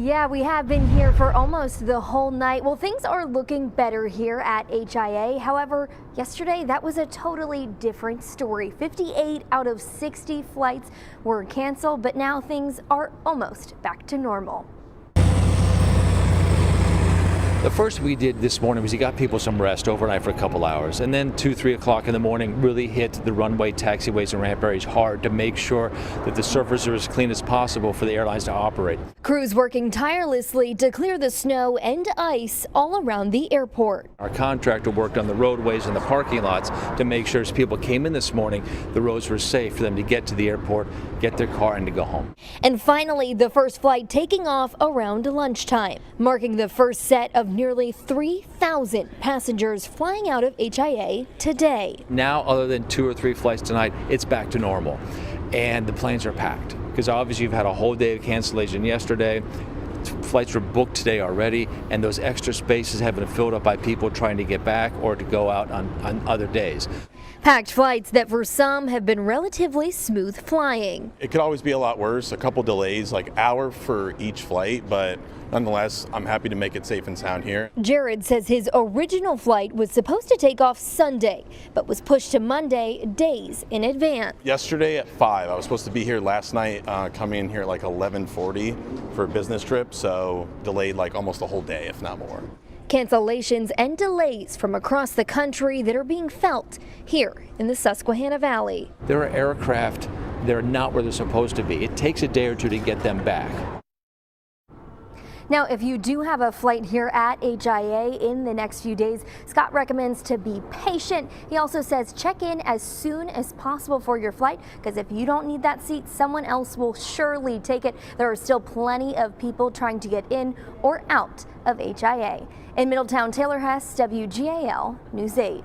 Yeah, we have been here for almost the whole night. Well, things are looking better here at HIA. However, yesterday that was a totally different story. 58 out of 60 flights were canceled, but now things are almost back to normal. The first we did this morning was you got people some rest overnight for a couple hours, and then 2, 3 o'clock in the morning really hit the runway, taxiways, and ramp areas hard to make sure that the surfaces are as clean as possible for the airlines to operate. Crews working tirelessly to clear the snow and ice all around the airport. Our contractor worked on the roadways and the parking lots to make sure as people came in this morning, the roads were safe for them to get to the airport, get their car, and to go home. And finally, the first flight taking off around lunchtime, marking the first set of nearly 3,000 passengers flying out of HIA today. Now, other than 2 or 3 flights tonight, it's back to normal, and the planes are packed because obviously you've had a whole day of cancellation yesterday. Flights were booked today already, and those extra spaces have been filled up by people trying to get back or to go out on other days. Packed flights that for some have been relatively smooth flying. It could always be a lot worse, a couple delays, like an hour for each flight, but nonetheless, I'm happy to make it safe and sound here. Jared says his original flight was supposed to take off Sunday, but was pushed to Monday days in advance. Yesterday at 5, I was supposed to be here last night, coming in here at like 11:40 for a business trip, so delayed like almost a whole day, if not more. Cancellations and delays from across the country that are being felt here in the Susquehanna Valley. There are aircraft that are not where they're supposed to be. It takes a day or two to get them back. Now, if you do have a flight here at HIA in the next few days, Scott recommends to be patient. He also says check in as soon as possible for your flight, because if you don't need that seat, someone else will surely take it. There are still plenty of people trying to get in or out of HIA. In Middletown, Taylor Hess, WGAL News 8.